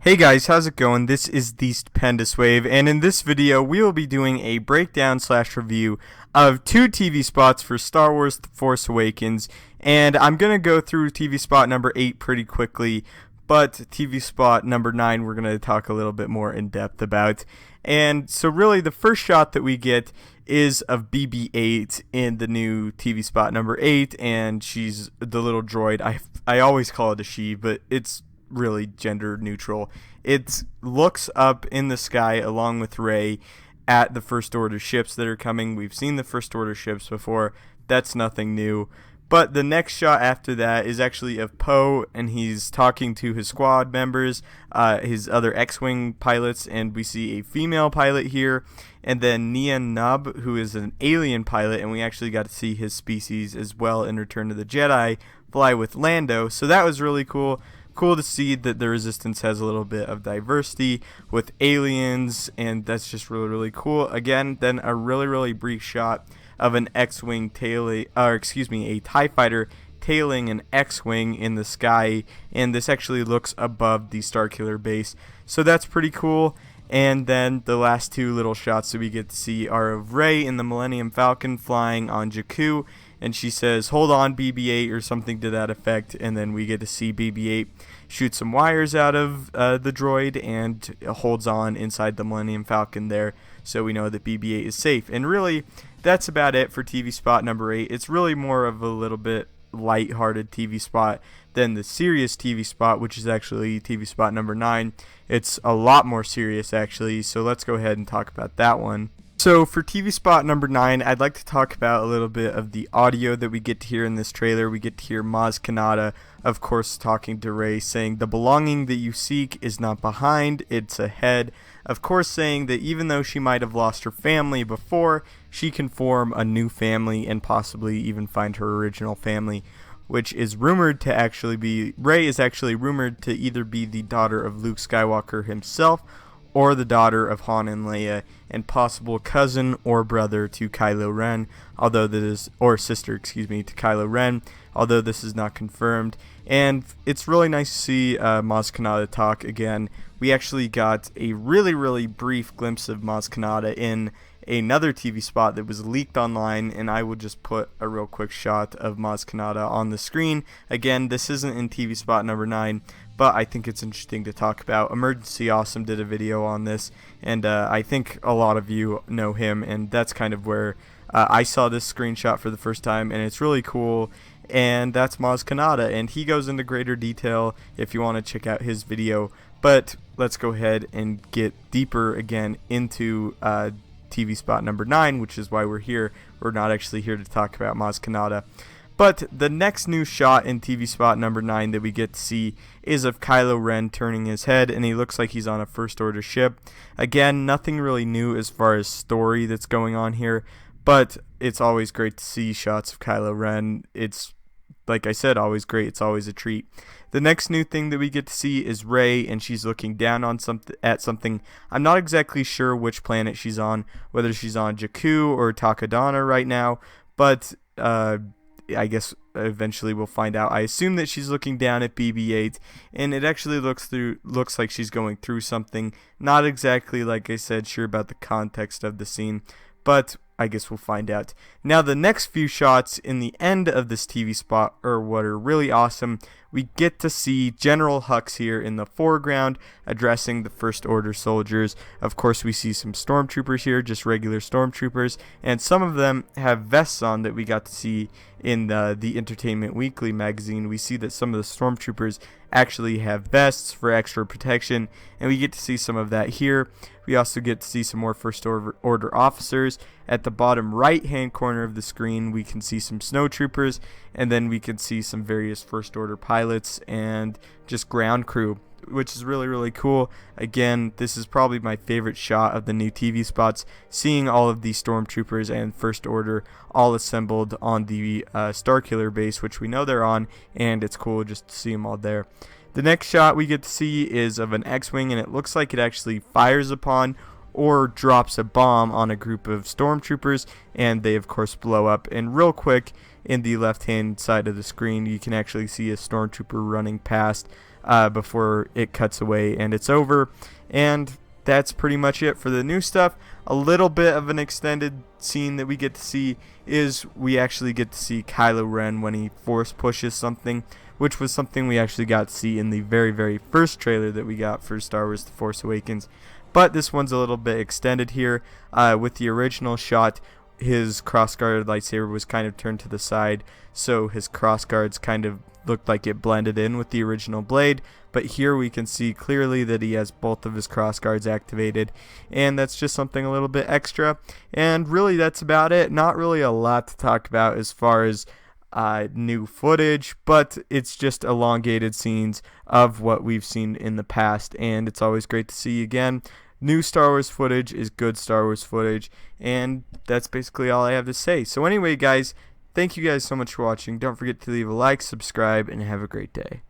Hey guys, how's it going? This is the Stupendous Wave, and in this video we will be doing a breakdown slash review of two TV spots for Star Wars The Force Awakens, and I'm going to go through TV spot number 8 pretty quickly, but TV spot number 9 we're going to talk a little bit more in depth about. And so really the first shot that we get is of BB-8 in the new TV spot number 8, and she's the little droid. I always call it a she, but it's really gender neutral. It looks up in the sky along with Rey at the First Order ships that are coming. We've seen the First Order ships before. That's nothing new. But the next shot after that is actually of Poe, and he's talking to his squad members, his other X-Wing pilots, and we see a female pilot here, and then Nia Nub, who is an alien pilot, and we actually got to see his species as well in Return of the Jedi fly with Lando, so that was really cool. Cool to see that the Resistance has a little bit of diversity with aliens, and that's just really cool. Again, then a really brief shot of an X-Wing a TIE fighter tailing an X-Wing in the sky, and this actually looks above the Starkiller base, so that's pretty cool. And then the last two little shots that we get to see are of Rey in the Millennium Falcon flying on Jakku, and she says, "Hold on, BB-8," or something to that effect, and then we get to see BB-8 shoot some wires out of the droid and holds on inside the Millennium Falcon there, so we know that BB-8 is safe. And really, that's about it for TV spot number 8. It's really more of a little bit light-hearted TV spot than the serious TV spot, which is actually TV spot number 9. It's a lot more serious, actually, so let's go ahead and talk about that one. So for TV spot number 9, I'd like to talk about a little bit of the audio that we get to hear in this trailer. We get to hear Maz Kanata, of course, talking to Rey, saying, "The belonging that you seek is not behind, it's ahead." Of course, saying that even though she might have lost her family before, she can form a new family and possibly even find her original family, which is rumored to actually be, Rey is actually rumored to either be the daughter of Luke Skywalker himself or the daughter of Han and Leia, and possible cousin or brother to Kylo Ren, although that is, or sister, to Kylo Ren, although this is not confirmed. And it's really nice to see Maz Kanata talk again. We actually got a really brief glimpse of Maz Kanata in another TV spot that was leaked online, and I will just put a real quick shot of Maz Kanata on the screen. Again, this isn't in TV spot number 9, but I think it's interesting to talk about. Emergency Awesome did a video on this, and I think a lot of you know him, and that's kind of where I saw this screenshot for the first time, and it's really cool. And that's Maz Kanata, and he goes into greater detail if you want to check out his video. But let's go ahead and get deeper again into TV spot number 9, which is why we're here. We're not actually here to talk about Maz Kanata. But the next new shot in TV spot number 9 that we get to see is of Kylo Ren turning his head, and he looks like he's on a First Order ship. Again, nothing really new as far as story that's going on here, but it's always great to see shots of Kylo Ren. It's, like I said, always great. It's always a treat. The next new thing that we get to see is Rey, and she's looking down on something. I'm not exactly sure which planet she's on, whether she's on Jakku or Takodana right now, but I guess eventually we'll find out. I assume that she's looking down at BB-8, and it actually looks like she's going through something. Not exactly, like I said, sure about the context of the scene, but I guess we'll find out. Now, the next few shots in the end of this TV spot are what are really awesome. We get to see General Hux here in the foreground addressing the First Order soldiers. Of course, we see some stormtroopers here, just regular stormtroopers, and some of them have vests on that we got to see in the Entertainment Weekly magazine. We see that some of the stormtroopers actually have vests for extra protection, and we get to see some of that here. We also get to see some more First Order officers. At the bottom right-hand corner of the screen, we can see some snowtroopers, and then we can see some various First Order pilots and just ground crew, which is really cool. Again, this is probably my favorite shot of the new TV spots, seeing all of these stormtroopers and First Order all assembled on the Starkiller base, which we know they're on, and it's cool just to see them all there. The next shot we get to see is of an X-Wing, and it looks like it actually fires upon or drops a bomb on a group of stormtroopers, and they of course blow up. And real quick, in the left hand side of the screen, you can actually see a stormtrooper running past before it cuts away and it's over. And that's pretty much it for the new stuff. A little bit of an extended scene that we get to see is we actually get to see Kylo Ren when he force pushes something, which was something we actually got to see in the very, very first trailer that we got for Star Wars The Force Awakens. But this one's a little bit extended here. With the original shot, his cross-guarded lightsaber was kind of turned to the side, so his cross-guards kind of looked like it blended in with the original blade. But here we can see clearly that he has both of his cross-guards activated, and that's just something a little bit extra. And really, that's about it. Not really a lot to talk about as far as new footage, but it's just elongated scenes of what we've seen in the past, and it's always great to see again. New Star Wars footage is good Star Wars footage, and that's basically all I have to say. So anyway, guys, thank you guys so much for watching. Don't forget to leave a like, subscribe, and have a great day.